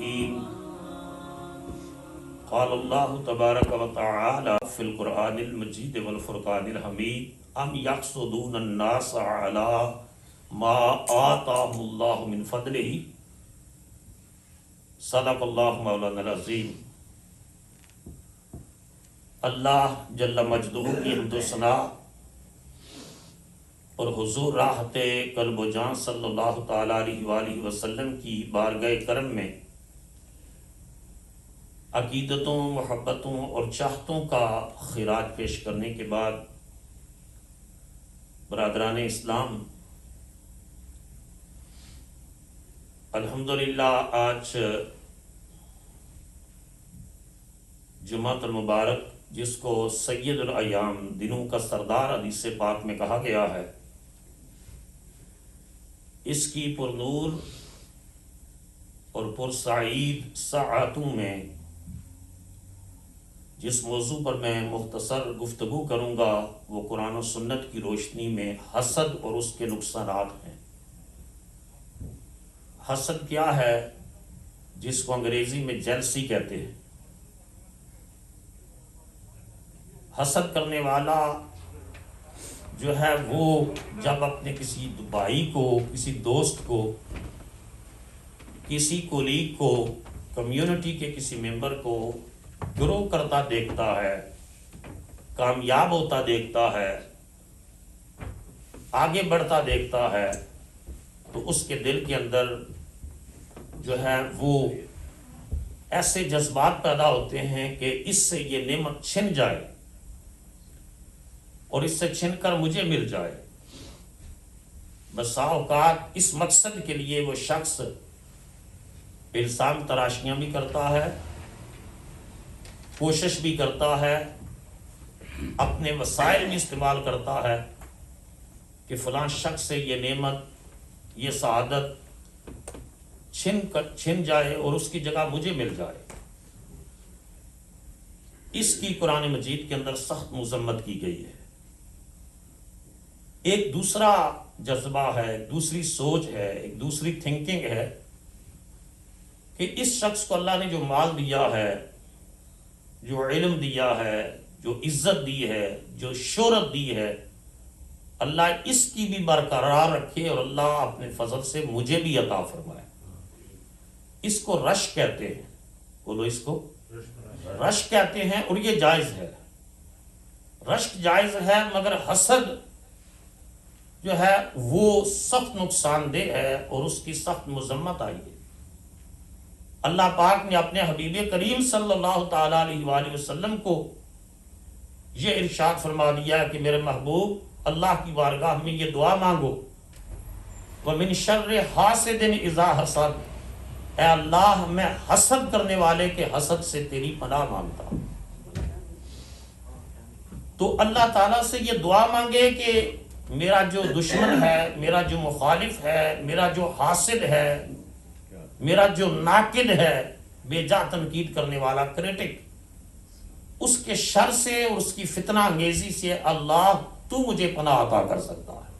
الرحیم قال اللہ تبارک و تعالی فی القرآن المجید والفرقان الحمید ام یحسدون الناس علی ما آتاهم اللہ من فضلہ صدق اللہ مولانا العظیم۔ اللہ جل مجدہ کی حمد و ثنا اور حضور راحت قلب و جان صلی اللہ تعالیٰ علیہ وآلہ وسلم کی بارگاہ کرم میں عقیدتوں، محبتوں اور چاہتوں کا خراج پیش کرنے کے بعد برادران اسلام، الحمدللہ آج جمعۃ المبارک جس کو سید الایام دنوں کا سردار حدیث پاک میں کہا گیا ہے، اس کی پرنور اور پرسعید ساعتوں میں جس موضوع پر میں مختصر گفتگو کروں گا وہ قرآن و سنت کی روشنی میں حسد اور اس کے نقصانات ہیں۔ حسد کیا ہے؟ جس کو انگریزی میں جیلسی کہتے ہیں۔ حسد کرنے والا جو ہے وہ جب اپنے کسی بھائی کو، کسی دوست کو، کسی کولیگ کو، کمیونٹی کے کسی ممبر کو گرو کرتا دیکھتا ہے، کامیاب ہوتا دیکھتا ہے، آگے بڑھتا دیکھتا ہے، تو اس کے دل کے اندر جو ہے وہ ایسے جذبات پیدا ہوتے ہیں کہ اس سے یہ نعمت چھن جائے اور اس سے چھن کر مجھے مل جائے۔ بسا اوقات اس مقصد کے لیے وہ شخص الزام تراشیاں بھی کرتا ہے، کوشش بھی کرتا ہے، اپنے وسائل بھی استعمال کرتا ہے کہ فلاں شخص سے یہ نعمت، یہ سعادت چھن جائے اور اس کی جگہ مجھے مل جائے۔ اس کی قرآن مجید کے اندر سخت مذمت کی گئی ہے۔ ایک دوسرا جذبہ ہے، ایک دوسری سوچ ہے، ایک دوسری تھنکنگ ہے کہ اس شخص کو اللہ نے جو مال دیا ہے، جو علم دیا ہے، جو عزت دی ہے، جو شہرت دی ہے، اللہ اس کی بھی برقرار رکھے اور اللہ اپنے فضل سے مجھے بھی عطا فرمائے۔ اس کو رشک کہتے ہیں، بولو اس کو رشک کہتے ہیں، اور یہ جائز ہے۔ رشک جائز ہے، مگر حسد جو ہے وہ سخت نقصان دہ ہے اور اس کی سخت مذمت آئی ہے۔ اللہ پاک نے اپنے حبیب کریم صلی اللہ تعالیٰ علیہ وآلہ وسلم کو یہ ارشاد فرما دیا کہ میرے محبوب اللہ کی بارگاہ میں یہ دعا مانگو، وَمِن شَرِّ حَاسِدٍ إِذَا حَسَدَ، اے اللہ میں حسد کرنے والے کے حسد سے تیری پناہ مانگتا ہوں۔ تو اللہ تعالیٰ سے یہ دعا مانگے کہ میرا جو دشمن ہے، میرا جو مخالف ہے، میرا جو حاسد ہے، میرا جو ناقد ہے، بے جا تنقید کرنے والا، کریٹک، اس کے شر سے اور اس کی فتنہ انگیزی سے اللہ تو مجھے پناہ عطا کر سکتا ہے،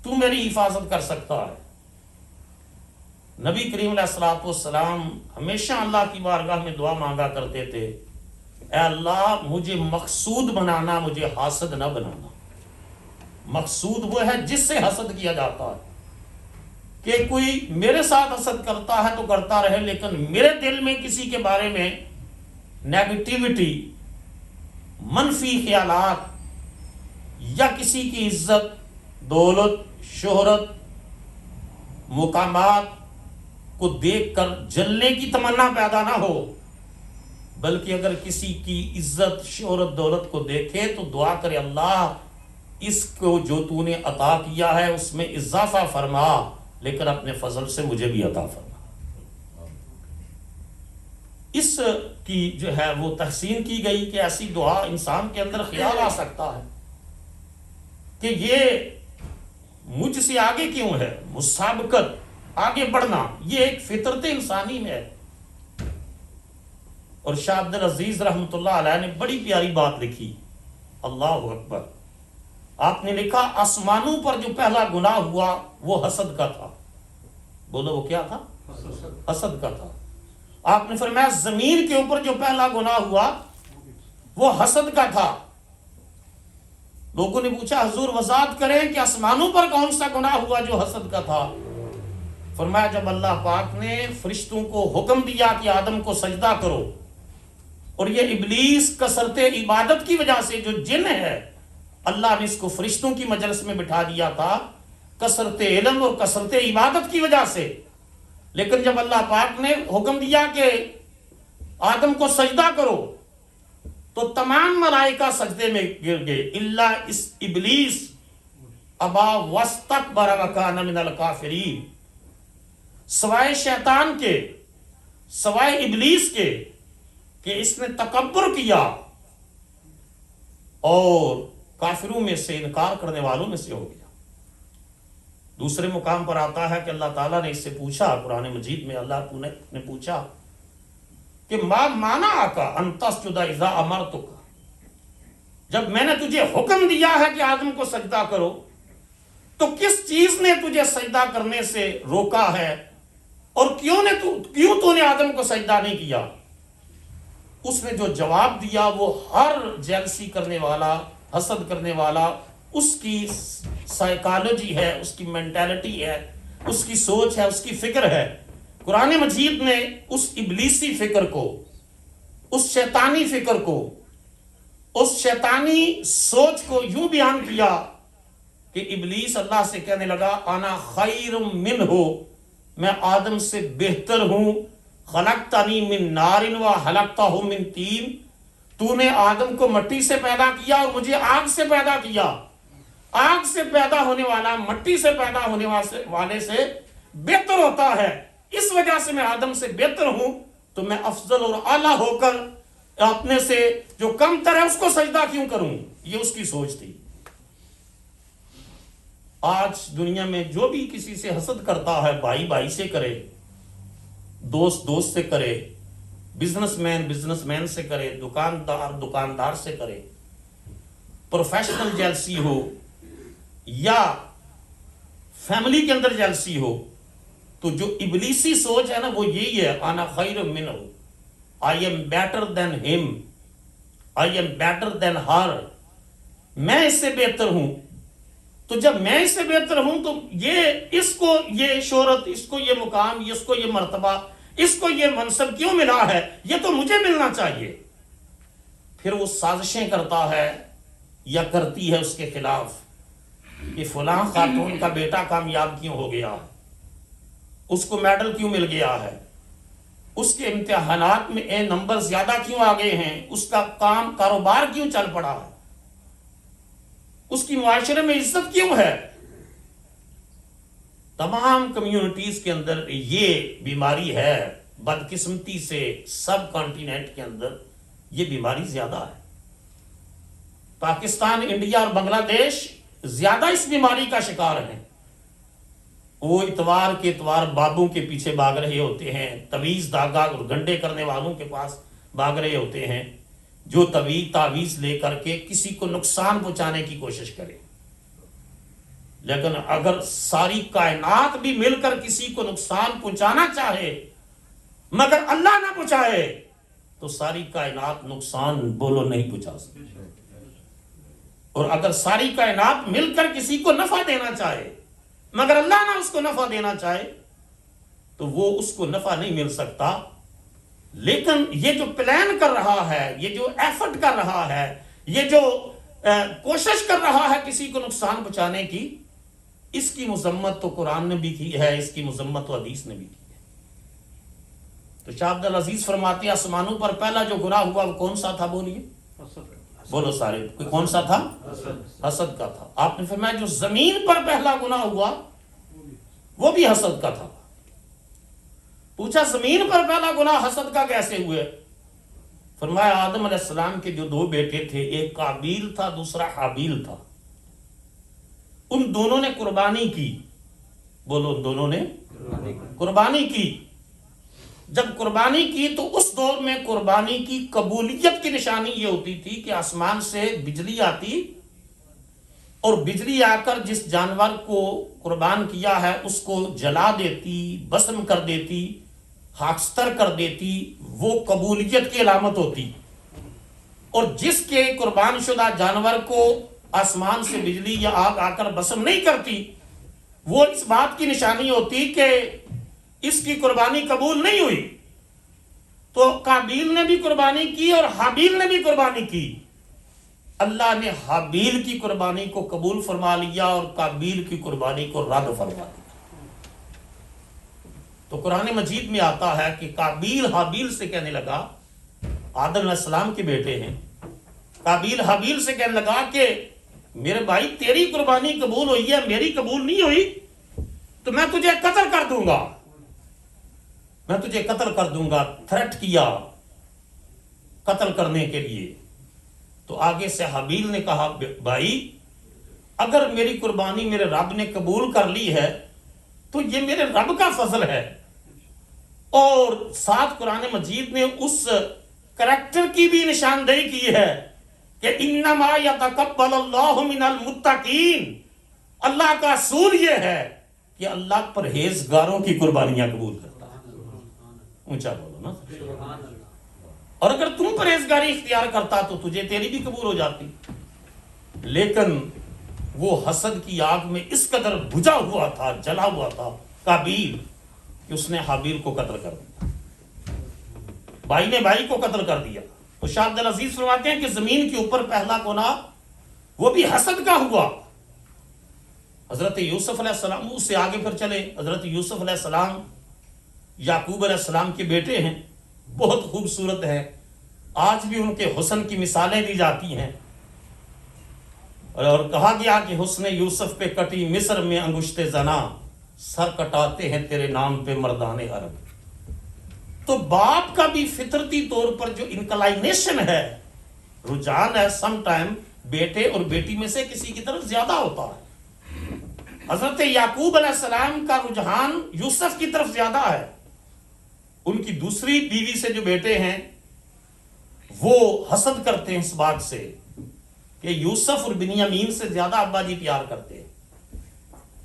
تو میری حفاظت کر سکتا ہے۔ نبی کریم علیہ الصلوۃ والسلام ہمیشہ اللہ کی بارگاہ میں دعا مانگا کرتے تھے، اے اللہ مجھے مقصود بنانا، مجھے حاسد نہ بنانا۔ مقصود وہ ہے جس سے حسد کیا جاتا ہے، کہ کوئی میرے ساتھ حسد کرتا ہے تو کرتا رہے، لیکن میرے دل میں کسی کے بارے میں نیگیٹیوٹی، منفی خیالات، یا کسی کی عزت، دولت، شہرت، مقامات کو دیکھ کر جلنے کی تمنا پیدا نہ ہو، بلکہ اگر کسی کی عزت، شہرت، دولت کو دیکھے تو دعا کرے اللہ اس کو جو تو نے عطا کیا ہے اس میں اضافہ فرما، لیکن اپنے فضل سے مجھے بھی عطا فرما۔ اس کی جو ہے وہ تحسین کی گئی کہ ایسی دعا انسان کے اندر خیال آ سکتا ہے کہ یہ مجھ سے آگے کیوں ہے، مسابقت، آگے بڑھنا، یہ ایک فطرت انسانی میں ہے۔ اور شاہ عبد العزیز رحمۃ اللہ علیہ نے بڑی پیاری بات لکھی، اللہ اکبر۔ آپ نے لکھا آسمانوں پر جو پہلا گناہ ہوا وہ حسد کا تھا۔ بولو وہ کیا تھا؟ حسد کا تھا. آپ نے فرمایا زمین کے اوپر جو پہلا گناہ ہوا وہ حسد کا تھا. لوگوں نے پوچھا حضور وضاحت کریں کہ آسمانوں پر کون سا گناہ ہوا جو حسد کا تھا؟ فرمایا جب اللہ پاک نے فرشتوں کو حکم دیا کہ آدم کو سجدہ کرو، اور یہ ابلیس کثرت عبادت کی وجہ سے، جو جن ہے اللہ نے اس کو فرشتوں کی مجلس میں بٹھا دیا تھا کثرت علم اور کثرت عبادت کی وجہ سے، لیکن جب اللہ پاک نے حکم دیا کہ آدم کو سجدہ کرو تو تمام ملائکہ سجدے میں گر گئے الا اس ابلیس ابا واستکبر وکان من الکافرین، سوائے شیطان کے، سوائے ابلیس کے کہ اس نے تکبر کیا اور کافروں میں سے، انکار کرنے والوں میں سے ہو گیا. دوسرے مقام پر آتا ہے کہ اللہ تعالیٰ نے اس سے پوچھا، قرآن مجید میں اللہ نے پوچھا کہ ما مانا آقا ان تسجد اذا امرتک، جب میں نے تجھے حکم دیا ہے کہ آدم کو سجدہ کرو تو کس چیز نے تجھے سجدہ کرنے سے روکا ہے، اور کیوں تو نے آدم کو سجدہ نہیں کیا؟ اس نے جو جواب دیا وہ ہر جیلسی کرنے والا، حسد کرنے والا، اس کی سائیکالوجی ہے، اس کی مینٹالٹی ہے، اس کی سوچ ہے، اس کی فکر ہے. قرآن مجید نے اس ابلیسی فکر کو، اس شیطانی فکر کو، اس شیطانی سوچ کو یوں بیان کیا کہ ابلیس اللہ سے کہنے لگا انا خیر منہ، میں آدم سے بہتر ہوں، خلقتنی من نار و خلقتہ من طین، تو نے آدم کو مٹی سے پیدا کیا اور مجھے آگ سے پیدا کیا. آگ سے پیدا ہونے والا مٹی سے پیدا ہونے والے سے بہتر ہوتا ہے، اس وجہ سے میں آدم سے بہتر ہوں، تو میں افضل اور اعلیٰ ہو کر اپنے سے جو کم تر ہے اس کو سجدہ کیوں کروں؟ یہ اس کی سوچ تھی. آج دنیا میں جو بھی کسی سے حسد کرتا ہے، بھائی بھائی سے کرے، دوست دوست سے کرے، بزنس مین سے کرے، دکاندار سے کرے، پروفیشنل جیلسی ہو یا فیملی کے اندر جیلسی ہو، تو جو ابلیسی سوچ ہے نا وہ یہی ہے، انا خیر منہ، آئی ایم بیٹر دین ہم، آئی ایم بیٹر دین ہر، میں اس سے بہتر ہوں. تو جب میں اس سے بہتر ہوں تو اس کو یہ شہرت، اس کو یہ مقام، اس کو یہ مرتبہ، اس کو یہ منصب کیوں ملا ہے؟ یہ تو مجھے ملنا چاہیے. پھر وہ سازشیں کرتا ہے یا کرتی ہے اس کے خلاف کہ فلاں خاتون کا بیٹا کامیاب کیوں ہو گیا ہے، اس کو میڈل کیوں مل گیا ہے، اس کے امتحانات میں نمبر زیادہ کیوں آ گئے ہیں، اس کا کاروبار کیوں چل پڑا ہے، اس کی معاشرے میں عزت کیوں ہے. تمام کمیونٹیز کے اندر یہ بیماری ہے، بدقسمتی سے سب کانٹیننٹ کے اندر یہ بیماری زیادہ ہے. پاکستان، انڈیا اور بنگلہ دیش زیادہ اس بیماری کا شکار ہیں. وہ اتوار کے اتوار بابوں کے پیچھے بھاگ رہے ہوتے ہیں، تویز دھاگا اور گنڈے کرنے والوں کے پاس بھاگ رہے ہوتے ہیں، جو تعویذ لے کر کے کسی کو نقصان پہنچانے کی کوشش کرے. لیکن اگر ساری کائنات بھی مل کر کسی کو نقصان پہنچانا چاہے مگر اللہ نہ پہنچائے تو ساری کائنات نقصان بولو نہیں پہنچا سکتی. اور اگر ساری کائنات مل کر کسی کو نفع دینا چاہے مگر اللہ نہ اس کو نفع دینا چاہے تو وہ اس کو نفع نہیں مل سکتا. لیکن یہ جو پلان کر رہا ہے، یہ جو ایفرٹ کر رہا ہے، یہ جو کوشش کر رہا ہے کسی کو نقصان پہنچانے کی، اس کی مذمت تو قرآن نے بھی کی ہے، اس کی مذمت تو حدیث نے بھی کی ہے. تو شاہ عبد العزیز فرماتے ہیں آسمانوں پر پہلا جو گناہ ہوا وہ کون سا تھا؟ بولیے، بولو سارے، کون سا تھا؟ حسد کا تھا. آپ نے فرمایا جو زمین پر پہلا گناہ ہوا وہ بھی حسد کا تھا. پوچھا زمین پر پہلا گناہ حسد کا کیسے ہوئے؟ فرمایا آدم علیہ السلام کے جو دو بیٹے تھے، ایک قابیل تھا دوسرا حابیل تھا، ان دونوں نے قربانی کی. بولو، ان دونوں نے قربانی کی. جب قربانی کی تو اس دور میں قربانی کی قبولیت کی نشانی یہ ہوتی تھی کہ آسمان سے بجلی آتی اور بجلی آ کر جس جانور کو قربان کیا ہے اس کو جلا دیتی، بسم کر دیتی، خاکستر کر دیتی، وہ قبولیت کی علامت ہوتی. اور جس کے قربان شدہ جانور کو آسمان سے بجلی یا آگ آ کر بسم نہیں کرتی، وہ اس بات کی نشانی ہوتی کہ اس کی قربانی قبول نہیں ہوئی. تو قابیل نے بھی قربانی کی اور حابیل نے بھی قربانی کی. اللہ نے حابیل کی قربانی کو قبول فرما لیا اور قابیل کی قربانی کو رد فرما لیا. تو قرآن مجید میں آتا ہے کہ قابیل حابیل سے کہنے لگا، آدم علیہ السلام کے بیٹے ہیں، قابیل حابیل سے کہنے لگا کہ میرے بھائی تیری قربانی قبول ہوئی ہے، میری قبول نہیں ہوئی تو میں تجھے قتل کر دوں گا، میں تجھے قتل کر دوں گا. تھریٹ کیا قتل کرنے کے لیے. تو آگے سے حابیل نے کہا بھائی اگر میری قربانی میرے رب نے قبول کر لی ہے تو یہ میرے رب کا فضل ہے. اور ساتھ قرآن مجید نے اس کریکٹر کی بھی نشاندہی کی ہے کہ انما یتقبل اللہ من المتقین. اللہ کا اصول یہ ہے کہ اللہ پرہیزگاروں کی قربانیاں قبول کرتا ہے. اونچا بولو نا. اور اگر تم پرہیزگاری اختیار کرتا تو تجھے تیری بھی قبول ہو جاتی. لیکن وہ حسد کی آگ میں اس قدر بجھا ہوا تھا، جلا ہوا تھا قابیل، کہ اس نے حابیل کو قتل کر دیا. بھائی نے بھائی کو قتل کر دیا. تو شاہ عبد العزیز فرماتے ہیں کہ زمین کے اوپر پہلا گناہ وہ بھی حسد کا ہوا. حضرت یوسف علیہ السلام، اس سے آگے پھر چلے. حضرت یوسف علیہ السلام یعقوب علیہ السلام کے بیٹے ہیں، بہت خوبصورت ہے. آج بھی ان کے حسن کی مثالیں دی جاتی ہیں. اور کہا گیا کہ حسن یوسف پہ کٹی مصر میں انگشت زنا، سر کٹاتے ہیں تیرے نام پہ مردان عرب. تو باپ کا بھی فطرتی طور پر جو انکلائنیشن ہے، رجحان ہے، سم ٹائم بیٹے اور بیٹی میں سے کسی کی طرف زیادہ ہوتا ہے. حضرت یعقوب علیہ السلام کا رجحان یوسف کی طرف زیادہ ہے. ان کی دوسری بیوی سے جو بیٹے ہیں وہ حسد کرتے ہیں اس بات سے کہ یوسف اور بنیامین سے زیادہ ابا جی پیار کرتے ہیں.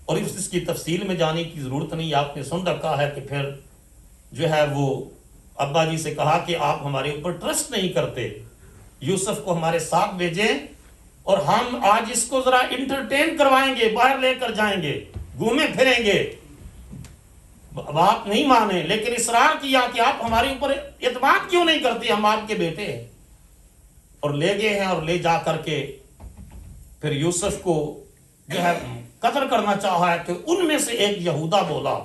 اور اس کی تفصیل میں جانے کی ضرورت نہیں، آپ نے سن رکھا ہے کہ پھر جو ہے وہ ابا جی سے کہا کہ آپ ہمارے اوپر ٹرسٹ نہیں کرتے، یوسف کو ہمارے ساتھ بھیجیں اور ہم آج اس کو ذرا انٹرٹین کروائیں گے، باہر لے کر جائیں گے، گھومیں پھریں گے. آپ نہیں مانے، لیکن اصرار کیا کہ آپ ہمارے اوپر اعتماد کیوں نہیں کرتے، ہم آپ کے بیٹے ہیں. اور لے گئے ہیں اور لے جا کر کے پھر یوسف کو جو ہے قتل کرنا چاہا ہے. کہ ان میں سے ایک یہودا بولا،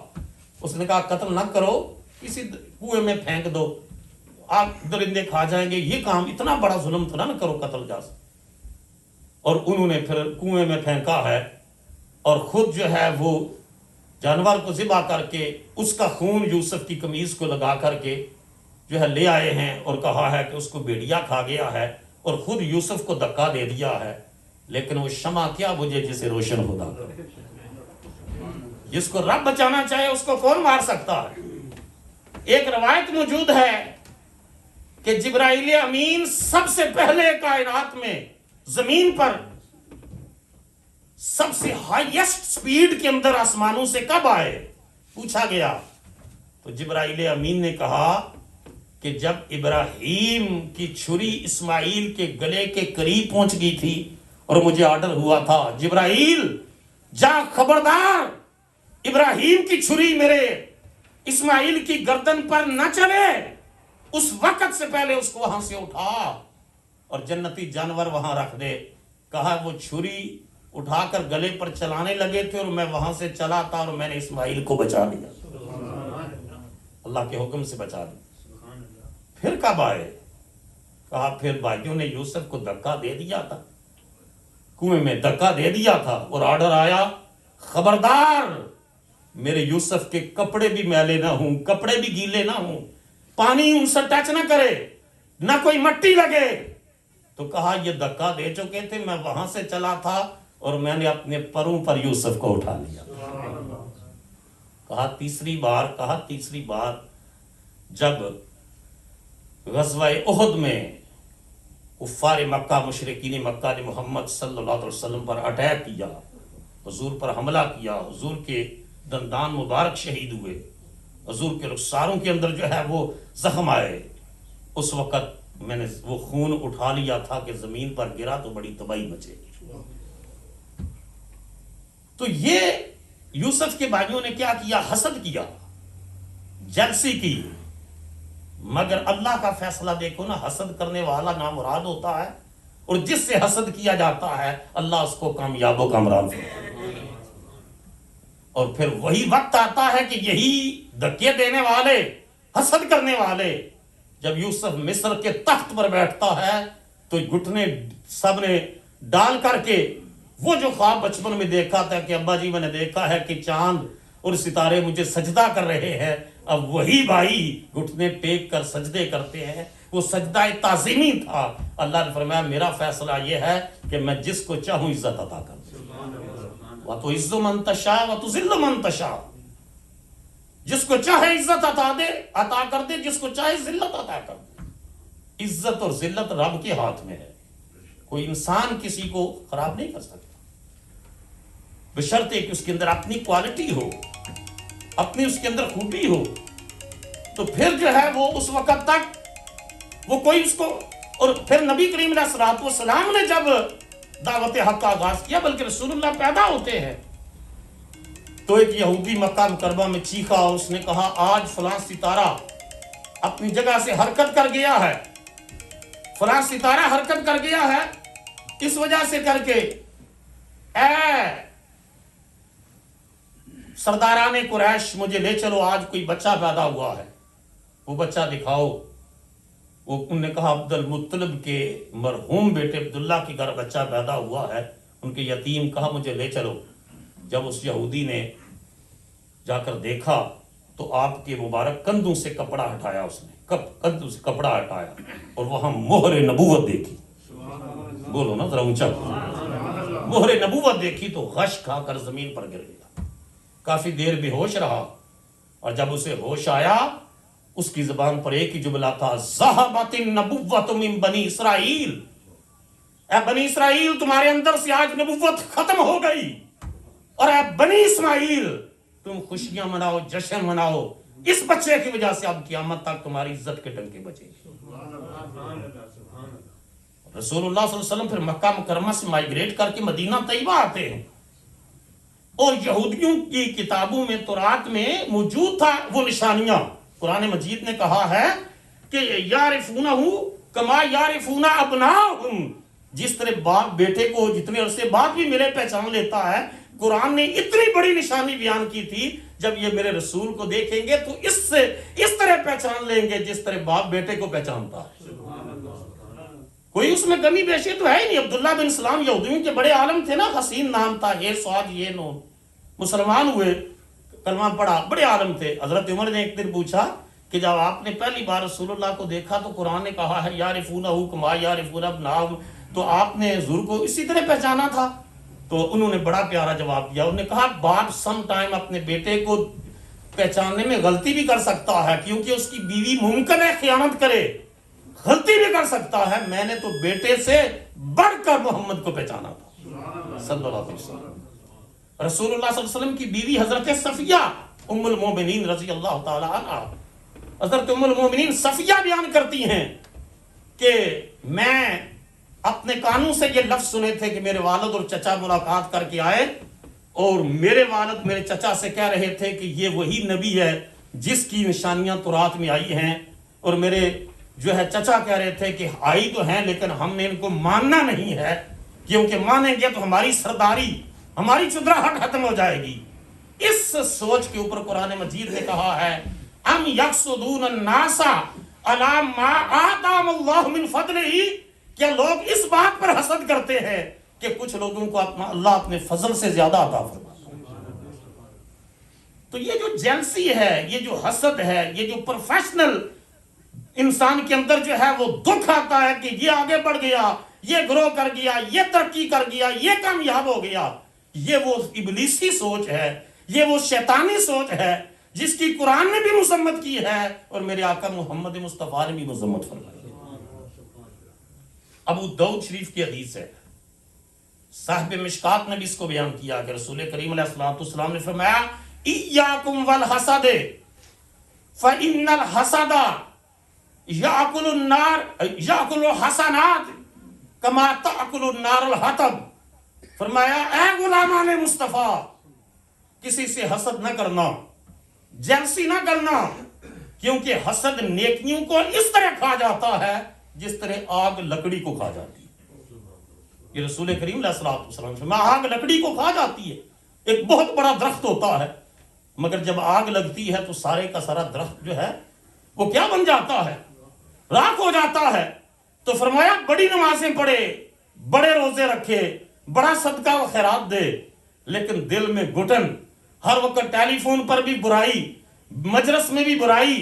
اس نے کہا قتل نہ کرو، کسی کنویں میں پھینک دو، آپ درندے کھا جائیں گے، یہ کام اتنا بڑا ظلم تھا نہ کرو قتل جا. اور انہوں نے پھر کنویں میں پھینکا ہے اور خود جو ہے وہ جانور کو ذبح کر کے اس کا خون یوسف کی قمیض کو لگا کر کے جو ہے لے آئے ہیں اور کہا ہے کہ اس کو بھیڑیا کھا گیا ہے اور خود یوسف کو دھکا دے دیا ہے. لیکن وہ شمع کیا بجھے جسے روشن خدا کرے. جس کو رب بچانا چاہے اس کو کون مار سکتا ہے. ایک روایت موجود ہے کہ جبرائیل امین سب سے پہلے کائنات میں زمین پر سب سے ہائیسٹ سپیڈ کے اندر آسمانوں سے کب آئے، پوچھا گیا تو جبرائیل امین نے کہا کہ جب ابراہیم کی چھری اسماعیل کے گلے کے قریب پہنچ گئی تھی اور مجھے آرڈر ہوا تھا، جبرائیل جا خبردار ابراہیم کی چھری میرے اسماعیل کی گردن پر نہ چلے، اس وقت سے پہلے اس کو وہاں سے اٹھا اور جنتی جانور وہاں رکھ دے. کہا وہ چھری اٹھا کر گلے پر چلانے لگے تھے اور میں وہاں سے چلا تھا اور میں نے اسماعیل کو بچا لیا، اللہ کے حکم سے بچا لیا. پھر کب آئے؟ کہا پھر بھائیوں نے یوسف کو دھکا دے دیا تھا، کنویں میں دھکا دے دیا تھا اور آرڈر آیا خبردار میرے یوسف کے کپڑے بھی میلے نہ ہوں، کپڑے بھی گیلے نہ ہوں، پانی ان سے ٹچ نہ کرے، نہ کوئی مٹی لگے. تو کہا یہ دھکا دے چکے تھے، میں وہاں سے چلا تھا اور میں نے اپنے پروں پر یوسف کو اٹھا لیا. کہا تیسری بار جب غزوہ احد میں کفار مکہ مشرکین مکہ نے محمد صلی اللہ علیہ وسلم پر اٹیک کیا، حضور پر حملہ کیا، حضور کے دندان مبارک شہید ہوئے، حضور کے رخساروں کے اندر جو ہے وہ زخم آئے، اس وقت میں نے وہ خون اٹھا لیا تھا کہ زمین پر گرا تو بڑی تباہی مچے گی۔ تو یہ یوسف کے بھائیوں نے کیا کیا؟ حسد کیا، جلسی کی، مگر اللہ کا فیصلہ دیکھو نا، حسد کرنے والا نامراد ہوتا ہے، اور جس سے حسد کیا جاتا ہے اللہ اس کو کامیاب و کامران فرماتا ہے۔ اور پھر وہی وقت آتا ہے کہ یہی دھکے دینے والے، حسد کرنے والے، جب یوسف مصر کے تخت پر بیٹھتا ہے تو گھٹنے سب نے ڈال کر کے وہ جو خواب بچپن میں دیکھا تھا کہ ابا جی میں نے دیکھا ہے کہ چاند اور ستارے مجھے سجدہ کر رہے ہیں، اب وہی بھائی گھٹنے ٹیک کر سجدے کرتے ہیں، وہ سجدہ تعظیمی تھا۔ اللہ نے فرمایا میرا فیصلہ یہ ہے کہ میں جس کو چاہوں عزت عطا کر دوں، وَتُعِزُّ مَن تَشَاءُ وَتُذِلُّ مَن تَشَاءُ، جس کو چاہے عزت عطا کر دے، جس کو چاہے ذلت عطا کر دے۔ عزت اور ذلت رب کے ہاتھ میں ہے، کوئی انسان کسی کو خراب نہیں کر سکتا، بشرطے کہ اس کے اندر اپنی کوالٹی ہو، اپنی اس کے اندر خوبی ہو، تو پھر جو ہے وہ اس وقت تک وہ کوئی اس کو۔ اور پھر نبی کریم علیہ الصلوۃ والسلام نے جب دعوت حق کا آغاز کیا، بلکہ رسول اللہ پیدا ہوتے ہیں تو ایک یہودی مکہ مکرمہ میں چیخا، اور اس نے کہا آج فلاں ستارہ اپنی جگہ سے حرکت کر گیا ہے، فلاں ستارہ حرکت کر گیا ہے، اس وجہ سے کر کے اے سرداران قریش مجھے لے چلو، آج کوئی بچہ پیدا ہوا ہے، وہ بچہ دکھاؤ۔ وہ انہوں نے کہا عبد المطلب کے مرحوم بیٹے عبداللہ کے گھر بچہ پیدا ہوا ہے، ان کے یتیم، کہا مجھے لے چلو۔ جب اس یہودی نے جا کر دیکھا تو آپ کے مبارک کندھوں سے کپڑا ہٹایا، اس نے کندھوں سے کپڑا ہٹایا اور وہاں مہر نبوت دیکھی، بولو نا ذرا اونچا، مہر نبوت دیکھی تو غش کھا کر زمین پر گر گیا، کافی دیر بے ہوش رہا، اور جب اسے ہوش آیا اس کی زبان پر ایک ہی جملہ تھا، ذہبت النبوۃ من بنی اسرائیل، اے بنی اسرائیل تمہارے اندر سے آج نبوت ختم ہو گئی، اور اے بنی اسماعیل تم خوشیاں مناؤ، جشن مناؤ، اس بچے کی وجہ سے اب قیامت تک تمہاری عزت کے ڈنکے بجیں گے۔ رسول اللہ صلی اللہ علیہ وسلم پھر مکہ مکرمہ سے مائیگریٹ کر کے مدینہ طیبہ آتے ہیں، اور یہودیوں کی کتابوں میں تورات میں موجود تھا وہ نشانیاں۔ قرآن مجید نے کہا ہے کہ یعرفونہ کما یعرفون ابناءہم، جس طرح باپ بیٹے کو جتنے عرصے بعد بھی ملے پہچان لیتا ہے، قرآن نے اتنی بڑی نشانی بیان کی تھی، جب یہ میرے رسول کو دیکھیں گے تو اس طرح پہچان لیں گے جس طرح باپ بیٹے کو پہچانتا ہے۔ کوئی اس میں کمی بیشی تو ہے ہی نہیں۔ عبداللہ بن سلام یہودیوں کے بڑے عالم تھے نا، حسین نام تھا، یہ سواد یہ نون، مسلمان ہوئے، کلمہ پڑھا، بڑے عالم تھے۔ حضرت عمر نے ایک دن پوچھا کہ جب آپ نے پہلی بار رسول اللہ کو دیکھا تو قرآن نے کہا ہے یعرفونہ کما یعرفون ابناءہم، تو آپ نے حضور کو اسی طرح پہچانا تھا؟ تو انہوں نے بڑا پیارا جواب دیا، انہوں نے کہا باپ سم ٹائم اپنے بیٹے کو پہچاننے میں غلطی بھی کر سکتا ہے، کیونکہ اس کی بیوی ممکن ہے خیانت کرے، غلطی بھی کر سکتا ہے، میں نے تو بیٹے سے بڑھ کر محمد کو پہچانا تھا صلی اللہ علیہ وسلم۔ رسول اللہ صلی اللہ علیہ وسلم کی بیوی حضرت صفیہ ام المومنین رضی اللہ تعالی عنہ، حضرت ام المومنین صفیہ بیان کرتی ہیں کہ میں اپنے کانوں سے یہ لفظ سنے تھے کہ میرے والد اور چچا ملاقات کر کے آئے، اور میرے والد میرے چچا سے کہہ رہے تھے کہ یہ وہی نبی ہے جس کی نشانیاں تورات میں آئی ہیں، اور میرے جو ہے چچا کہہ رہے تھے کہ آئی تو ہیں لیکن ہم نے ان کو ماننا نہیں ہے، کیونکہ مانیں گے تو ہماری سرداری، ہماری چدراہٹ ختم ہو جائے گی۔ اس سوچ کے اوپر قرآن مجید نے کہا ہے ام یحسدون الناس علی ما آتاہم اللہ من فضلہ، کیا لوگ اس بات پر حسد کرتے ہیں کہ کچھ لوگوں کو اللہ اپنے فضل سے زیادہ عطا فرماتا ہے۔ تو یہ جو جیلسی ہے، یہ جو حسد ہے، یہ جو پروفیشنل انسان کے اندر جو ہے وہ دکھ آتا ہے کہ یہ آگے بڑھ گیا، یہ گرو کر گیا، یہ ترقی کر گیا، یہ کامیاب ہو گیا، یہ وہ ابلیسی سوچ ہے، یہ وہ شیطانی سوچ ہے جس کی قرآن نے بھی مذمت کی ہے اور میرے آقا محمد مصطفیٰ نے بھی مذمت فرمائی ہے۔ ابو داؤد شریف کی حدیث ہے، صاحب مشکات نے بھی اس کو بیان کیا کہ رسول کریم علیہ الصلوۃ والسلام نے فرمایا ایاکم والحسد فإن الحسد یأکل النار یأکل الحسنات کما تأکل النار الحطب۔ فرمایا اے غلامان مصطفیٰ، کسی سے حسد نہ کرنا، جیلسی نہ کرنا، کیونکہ حسد نیکیوں کو اس طرح کھا جاتا ہے جس طرح آگ لکڑی کو کھا جاتی ہے۔ یہ رسول کریم علیہ الصلوۃ والسلام سے آگ لکڑی کو کھا جاتی ہے، ایک بہت بڑا درخت ہوتا ہے، مگر جب آگ لگتی ہے تو سارے کا سارا درخت جو ہے وہ کیا بن جاتا ہے؟ راکھ ہو جاتا ہے۔ تو فرمایا بڑی نمازیں پڑھے، بڑے روزے رکھے، بڑا صدقہ و خیرات دے، لیکن دل میں گھٹن، ہر وقت ٹیلی فون پر بھی برائی، مجلس میں بھی برائی،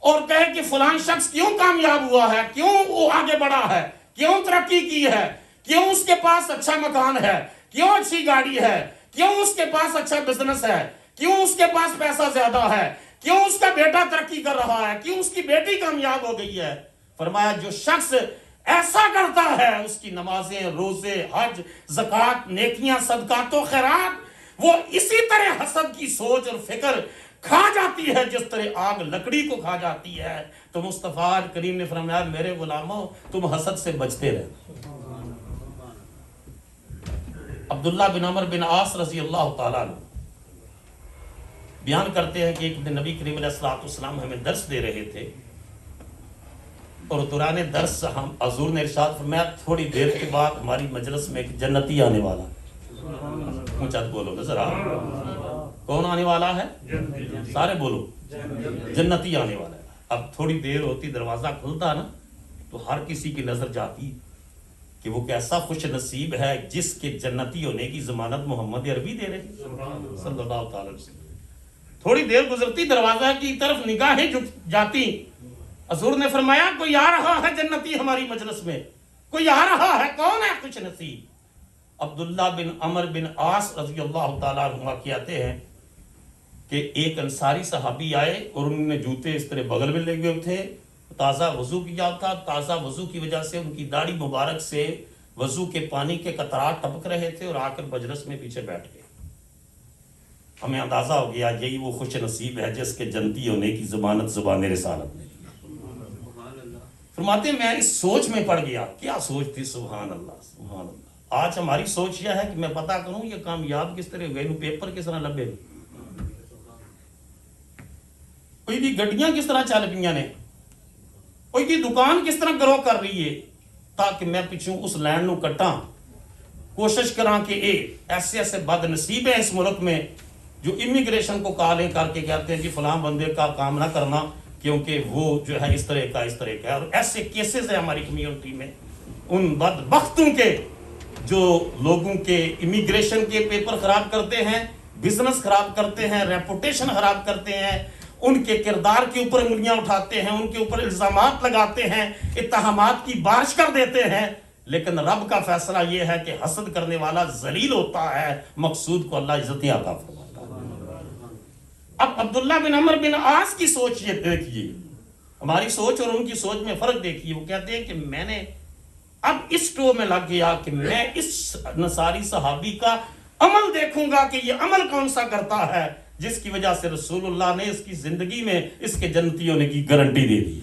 اور کہے کہ فلان شخص کیوں کامیاب ہوا ہے، کیوں وہ آگے بڑھا ہے، کیوں ترقی کی ہے، کیوں اس کے پاس اچھا مکان ہے، کیوں اچھی گاڑی ہے، کیوں اس کے پاس اچھا بزنس ہے، کیوں اس کے پاس پیسہ زیادہ ہے، کیوں اس کا بیٹا ترقی کر رہا ہے، کیوں اس کی بیٹی کامیاب ہو گئی ہے۔ فرمایا جو شخص ایسا کرتا ہے اس کی نمازیں، روزے، حج، زکوٰۃ، نیکیاں، صدقات و خیرات وہ اسی طرح حسد کی سوچ اور فکر کھا جاتی ہے جس طرح آگ لکڑی کو کھا جاتی ہے۔ تو مصطفیٰ کریم نے فرمایا میرے غلاموں تم حسد سے بچتے رہو۔ عبداللہ بن عمر بن عاص رضی اللہ تعالیٰ عنہ بیان کرتے ہیں کہ ایک دن نبی کریم علیہ الصلوۃ والسلام ہمیں درس دے رہے تھے، اور دوران درس ہم حضور نے ارشاد فرمایا تھوڑی دیر کے بعد ہماری مجلس میں ایک جنتی آنے والا ہے۔ اونچا بولو ذرا، کون آنے والا ہے؟ سارے بولو، جنتی آنے والا ہے۔ اب تھوڑی دیر ہوتی دروازہ کھلتا نا تو ہر کسی کی نظر جاتی کہ وہ کیسا خوش نصیب ہے جس کے جنتی ہونے کی ضمانت محمد عربی دے رہے صلی اللہ تعالی وسلم۔ تھوڑی دیر گزرتی دروازہ کی طرف نگاہیں جاتی، حضور نے فرمایا کوئی آ رہا ہے جنتی ہماری مجلس میں، کوئی آ رہا ہے، کون ہے خوش نصیب؟ عبداللہ بن عمر بن عاص رضی اللہ تعالیٰ عنہ کہتے ہیں کہ ایک انصاری صحابی آئے اور انہوں نے جوتے اس طرح بغل میں لے ہوئے تھے، تازہ وضو کیا تھا، تازہ وضو کی وجہ سے ان کی داڑھی مبارک سے وضو کے پانی کے قطرات ٹپک رہے تھے، اور آ کر مجلس میں پیچھے بیٹھ گئے۔ ہمیں اندازہ ہو گیا یہی وہ خوش نصیب ہے جس کے جنتی ہونے کی ضمانت زبان رسالت نے۔ فرماتے ہیں میں اس سوچ میں پڑ گیا، کیا سوچ تھی؟ سبحان اللہ سبحان اللہ۔ آج ہماری سوچ یہ ہے کہ میں پتا کروں یہ کامیاب کس طرح ہوئے، پیپر کس طرح لبے، کوئی بھی گڈیاں کس طرح چل پیا نے، کوئی بھی دکان کس طرح گرو کر رہی ہے، تاکہ میں پیچھوں اس لائن نو کٹاں، کوشش کراں کہ ایسے ایسے بد نصیب ہیں اس ملک میں جو امیگریشن کو کالیں کر کے کہتے ہیں کہ فلاں بندے کا کام نہ کرنا کیونکہ وہ جو ہے اس طرح کا، اور ایسے کیسز ہیں ہماری کمیونٹی میں، ان بدبختوں کے جو لوگوں کے امیگریشن کے پیپر خراب کرتے ہیں، بزنس خراب کرتے ہیں، ریپوٹیشن خراب کرتے ہیں، ان کے کردار کے اوپر انگلیاں اٹھاتے ہیں، ان کے اوپر الزامات لگاتے ہیں، اتہامات کی بارش کر دیتے ہیں۔ لیکن رب کا فیصلہ یہ ہے کہ حسد کرنے والا ذلیل ہوتا ہے، مقصود کو اللہ عزتیں عطا فرماتا ہے۔ اب عبداللہ بن عمر بن عاص کی سوچ یہ دیکھیے، ہماری سوچ اور ان کی سوچ میں فرق دیکھیے۔ وہ کہتے ہیں کہ میں نے اب اس ٹو میں لگ گیا کہ میں اس نصاری صحابی کا عمل دیکھوں گا کہ یہ عمل کون سا کرتا ہے جس کی وجہ سے رسول اللہ نے اس کی زندگی میں اس کے جنتی ہونے کی گارنٹی دے دی۔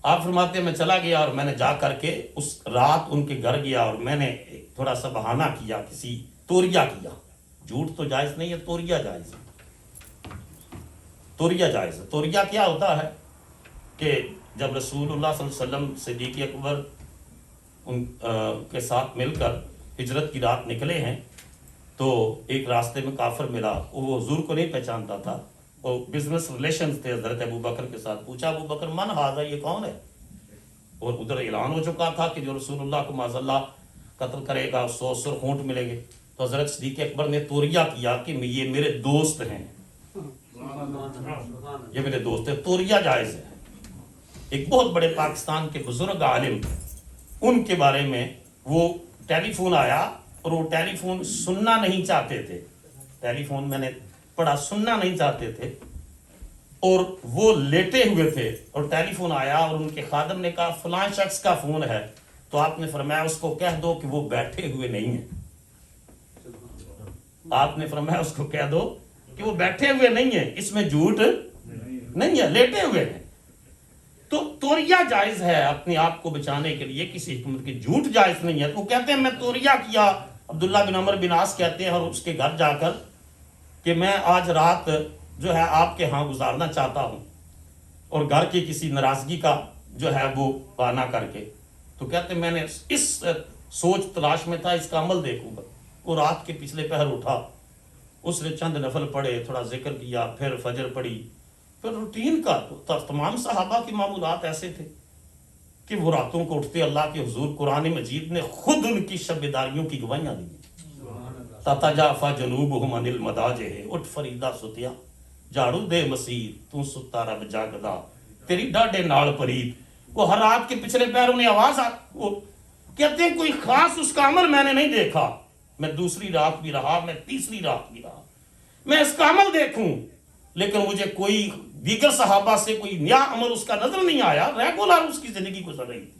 آپ فرماتے ہیں میں چلا گیا اور میں نے جا کر کے اس رات ان کے گھر گیا، اور میں نے تھوڑا سا بہانہ کیا، کسی توریہ کیا، جھوٹ تو جائز نہیں ہے، توریہ جائز ہے، توریہ جائز ہے۔ توریہ کیا ہوتا ہے کہ جب رسول اللہ صلی اللہ علیہ وسلم صدیق اکبر ان کے ساتھ مل کر ہجرت کی رات نکلے ہیں تو ایک راستے میں کافر ملا، وہ حضور کو نہیں پہچانتا تھا، وہ بزنس ریلیشنز تھے حضرت ابو بکر کے ساتھ۔ پوچھا ابو بکر من ھذا، یہ کون ہے؟ اور ادھر اعلان ہو چکا تھا کہ جو رسول اللہ کو معاذ اللہ قتل کرے گا 100 سرخ اونٹ ملیں گے۔ تو حضرت صدیق اکبر نے توریہ کیا کہ یہ میرے دوست ہیں، یہ میرے دوست ہیں۔ توریہ جائز ہے۔ ایک بہت بڑے پاکستان کے بزرگ عالم، ان کے بارے میں وہ ٹیلی فون آیا اور وہ ٹیلی فون سننا نہیں چاہتے تھے، ٹیلی فون میں نے پڑھا، سننا نہیں چاہتے تھے، اور وہ لیٹے ہوئے تھے اور ٹیلی فون آیا اور ان کے خادم نے کہا فلاں شخص کا فون ہے، تو آپ نے فرمایا اس کو کہہ دو کہ وہ بیٹھے ہوئے نہیں ہیں. آپ نے فرمایا اس کو کہہ دو کہ وہ بیٹھے ہوئے نہیں ہیں، اس میں جھوٹ نہیں ہے، لیٹے ہوئے ہیں. تو توریہ جائز ہے اپنے آپ کو بچانے کے لیے، کسی حکمت کی جھوٹ جائز نہیں ہے. تو کہتے ہیں میں توریہ کیا، عبداللہ بن عمر بن عاص کہتے ہیں، اور اس کے گھر جا کر کہ میں آج رات جو ہے آپ کے ہاں گزارنا چاہتا ہوں، اور گھر کی کسی ناراضگی کا جو ہے وہ بہانہ کر کے. تو کہتے ہیں میں نے اس سوچ تلاش میں تھا اس کا عمل دیکھوں گا. وہ رات کے پچھلے پہر اٹھا، اس نے چند نفل پڑھے، تھوڑا ذکر کیا، پھر فجر پڑھی، پھر روٹین کا. تو تمام صحابہ کے معمولات ایسے تھے کہ وہ راتوں کو اٹھتے اللہ کے حضور. قرآن مجید نے خود ان کی شب بیداریوں کی گواہیاں دی. تتجافی جنوبہم عن المضاجع، اٹھ فریدہ ستیا، جھاڑو دے مسیر، تو ستا رب جاگدا، تیری ڈاڈے نال پرید. وہ ہر رات کے پچھلے پہر انہیں آواز وہ کہتے ہیں کوئی خاص اس کا عمل میں نے نہیں دیکھا. میں دوسری رات بھی رہا، میں تیسری رات بھی رہا، میں اس کا عمل دیکھوں، لیکن مجھے کوئی دیگر صحابہ سے کوئی نیا عمل اس کا نظر نہیں آیا. ریگولر اس کی زندگی گزر رہی تھی.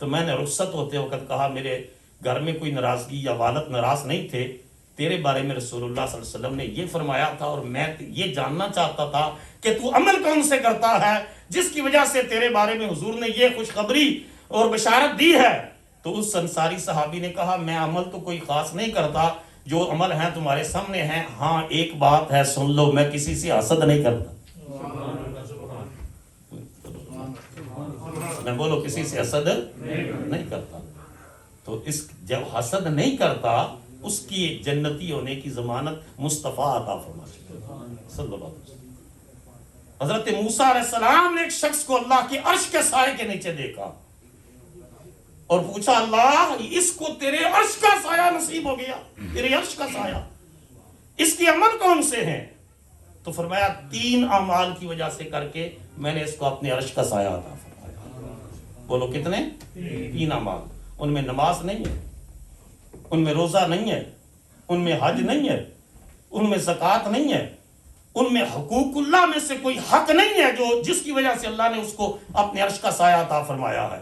تو میں نے رخصت ہوتے وقت کہا میرے گھر میں کوئی ناراضگی یا والد ناراض نہیں تھے، تیرے بارے میں رسول اللہ صلی اللہ علیہ وسلم نے یہ فرمایا تھا، اور میں یہ جاننا چاہتا تھا کہ تو عمل کون سے کرتا ہے جس کی وجہ سے تیرے بارے میں حضور نے یہ خوشخبری اور بشارت دی ہے. تو اس انصاری صحابی نے کہا میں عمل تو کوئی خاص نہیں کرتا، جو عمل ہیں تمہارے سامنے ہیں. ہاں ایک بات ہے سن لو، میں کسی سے حسد نہیں کرتا. میں بولو کسی سے حسد نہیں کرتا. تو اس جب حسد نہیں کرتا اس کی جنتی ہونے کی ضمانت مصطفیٰ عطا فرماتے صلی اللہ علیہ وسلم. حضرت موسیٰ علیہ السلام نے ایک شخص کو اللہ کے عرش کے سائے کے نیچے دیکھا اور پوچھا اللہ اس کو تیرے عرش کا سایہ نصیب ہو گیا، تیرے عرش کا سایہ، اس کے عمل کون سے ہیں؟ تو فرمایا 3 اعمال کی وجہ سے کر کے میں نے اس کو اپنے عرش کا سایہ عطا فرمایا. بولو کتنے؟ 3 اعمال. ان میں نماز نہیں ہے، ان میں روزہ نہیں ہے، ان میں حج نہیں ہے، ان میں زکوٰۃ نہیں ہے، ان میں حقوق اللہ میں سے کوئی حق نہیں ہے جو جس کی وجہ سے اللہ نے اس کو اپنے عرش کا سایہ عطا فرمایا ہے.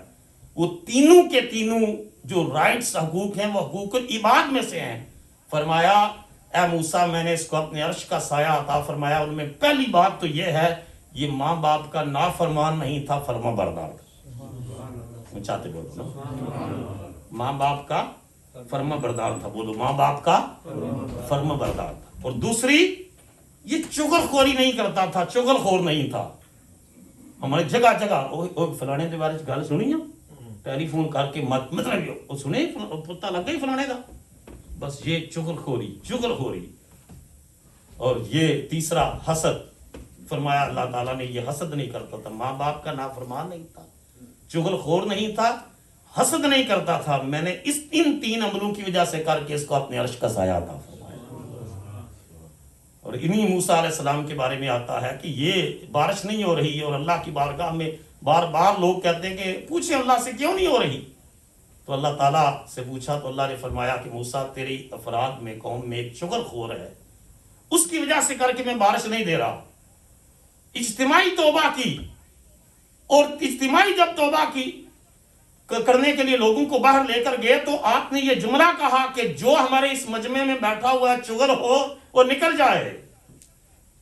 وہ تینوں کے تینوں جو رائٹس حقوق ہیں وہ حقوق العباد میں سے ہیں. فرمایا اے موسیٰ میں نے اس کو اپنے عرش کا سایہ عطا فرمایا. ان میں پہلی بات تو یہ ہے یہ ماں باپ کا نافرمان نہیں تھا، فرما بردار تھا. چاہتے بولو نا، ماں باپ کا فرما بردار تھا. بولو ماں باپ کا فرما بردار تھا. اور دوسری یہ چغل خوری نہیں کرتا تھا، چغل خور نہیں تھا. ہمارے جگہ جگہ فلانے کے بارے گل سنی ہے، ٹیلی فون کر کے مطلب سنے پتا لگ گئی فلانے کا، بس یہ چغل خوری. اور یہ تیسرا حسد. فرمایا اللہ تعالیٰ نے یہ حسد نہیں کرتا تھا، ماں باپ کا نافرمان نہیں تھا، چغل خور نہیں تھا، حسد نہیں کرتا تھا. میں نے ان 3 عملوں کی وجہ سے کر کے اس کو اپنے عرش کا سایہ عطا فرمایا. اور انہی موسیٰ علیہ السلام کے بارے میں آتا ہے کہ یہ بارش نہیں ہو رہی اور اللہ کی بارگاہ میں بار بار لوگ کہتے ہیں کہ پوچھیں اللہ سے کیوں نہیں ہو رہی. تو اللہ تعالیٰ سے پوچھا تو اللہ نے فرمایا کہ موسیٰ تیری افراد میں قوم میں ایک چغل خور ہے، اس کی وجہ سے کر کے میں بارش نہیں دے رہا. اجتماعی توبہ کی، اور اجتماعی جب توبہ کی کرنے کے لیے لوگوں کو باہر لے کر گئے تو آپ نے یہ جملہ کہا کہ جو ہمارے اس مجمع میں بیٹھا ہوا ہے چغل خور وہ نکل جائے،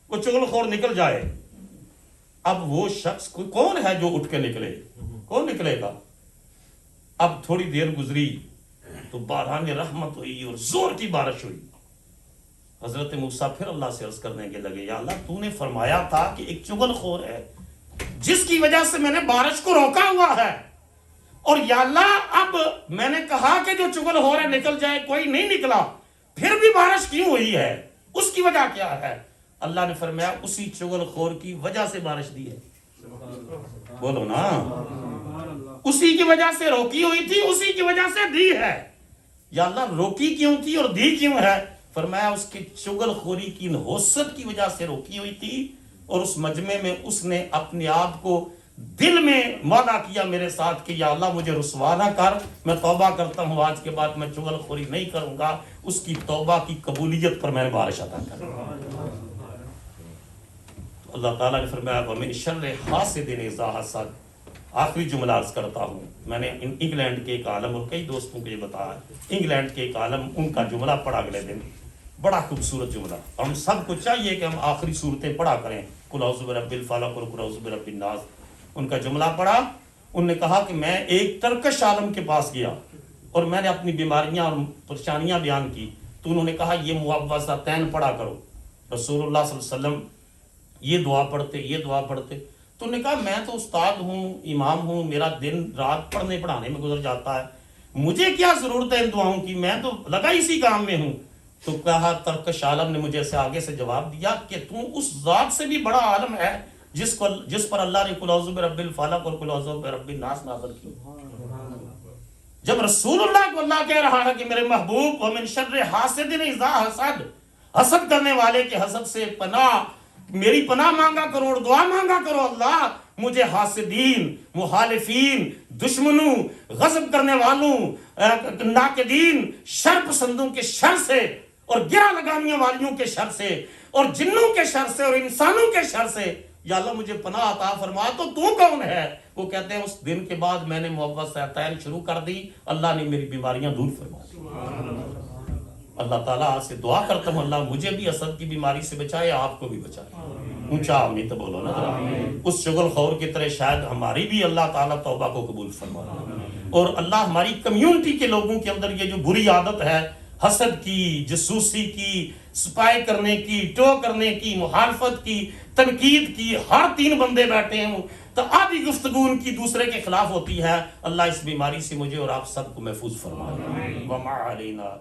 وہ چغل خور نکل جائے. اب وہ شخص کون ہے جو اٹھ کے نکلے؟ کون نکلے گا؟ اب تھوڑی دیر گزری تو باران رحمت ہوئی اور زور کی بارش ہوئی. حضرت موسیٰ پھر اللہ سے عرض کرنے کے لگے یا اللہ تو نے فرمایا تھا کہ ایک چغل خور ہے جس کی وجہ سے میں نے بارش کو روکا ہوا ہے، اور یا اللہ اب میں نے کہا کہ جو چغل خور ہے نکل جائے، کوئی نہیں نکلا، پھر بھی بارش کیوں ہوئی ہے؟ اس کی وجہ کیا ہے؟ اللہ نے فرمایا اسی چغل خور کی وجہ سے بارش دی ہے. بولو نا، اسی کی وجہ سے روکی ہوئی تھی، اسی کی وجہ سے دی ہے. یا اللہ روکی کیوں تھی اور دی کیوں ہے؟ فرمایا اس کی چغل خوری کی نحوست کی وجہ سے روکی ہوئی تھی، اور اس مجمع میں اس نے اپنے آپ کو دل میں وعدہ کیا میرے ساتھ کہ یا اللہ مجھے رسوا نہ کر، میں توبہ کرتا ہوں آج کے بعد میں چغل خوری نہیں کروں گا. اس کی توبہ کی قبولیت پر میں نے بارش عطا کر. اللہ تعالیٰ نے فرمایا وَمِن شَرِّ حَاسِدٍ إِذَا حَسَدَ. آخری جملہ عرض کرتا ہوں. میں نے انگلینڈ کے ایک عالم اور کئی دوستوں کو یہ بتایا. انگلینڈ کے ایک عالم ان کا جملہ پڑھا اگلے دن, بڑا خوبصورت جملہ. اور ہم سب کو چاہیے کہ ہم آخری صورتیں پڑھا کریں, قُلْ أَعُوذُ بِرَبِّ الْفَلَقِ اور قُلْ أَعُوذُ بِرَبِّ النَّاسِ. ان کا جملہ پڑھا. انہوں نے کہا کہ میں ایک ترکش عالم کے پاس گیا اور میں نے اپنی بیماریاں اور پریشانیاں بیان کی, تو انہوں نے کہا یہ معوذتین پڑھا کرو. رسول اللہ صلی اللہ علیہ وسلم یہ دعا پڑھتے. تو انہوں نے کہا میں تو استاد ہوں, امام ہوں, میرا دن رات پڑھنے پڑھانے میں گزر جاتا ہے, مجھے کیا ضرورت ہے ان دعاؤں کی, میں تو لگا اسی کام میں ہوں. تو کہا ترکش عالم نے مجھے سے آگے سے جواب دیا کہ تو اس ذات سے بھی بڑا عالم ہے جس پر اللہ نے قُلْ أَعُوذُ بِرَبِّ الْفَلَقِ اور قُلْ أَعُوذُ بِرَبِّ النَّاسِ نازل کی. جب رسول اللہ کو اللہ کہہ رہا ہے کہ میرے محبوب وَمِن شَرِّ حَاسِدٍ إِذَا حَسَدَ, حسد کرنے والے کے حسد سے پناہ, میری پناہ مانگا کرو اور دعا مانگا کرو. اللہ مجھے حاسدین, مخالفین, دشمنوں, غضب کرنے والوں, ناقدین, شر پسندوں کے شر سے اور گرہ لگانے والیوں کے شر سے اور جنوں کے شر سے اور انسانوں کے شر سے یا اللہ مجھے پناہ عطا فرما. تو کون ہے؟ وہ کہتے ہیں اس دن کے بعد میں نے معوذتین شروع کر دی, اللہ نے میری بیماریاں دور فرما دی. اللہ تعالیٰ سے دعا کرتا ہوں اللہ مجھے بھی حسد کی بیماری سے بچائے, آپ کو بھی بچائے. اونچا آمین تو بولو نا. اس شغل خور کی طرح شاید ہماری بھی اللہ تعالیٰ توبہ کو قبول فرما, اور اللہ ہماری کمیونٹی کے لوگوں کے اندر یہ جو بری عادت ہے حسد کی, جسوسی کی, سپائی کرنے کی, ٹو کرنے کی, مخالفت کی, تنقید کی, ہر 3 بندے بیٹھے ہیں تو آدھی گفتگو ان کی دوسرے کے خلاف ہوتی ہے. اللہ اس بیماری سے مجھے اور آپ سب کو محفوظ فرمائے. وَمَا عَلَيْنَا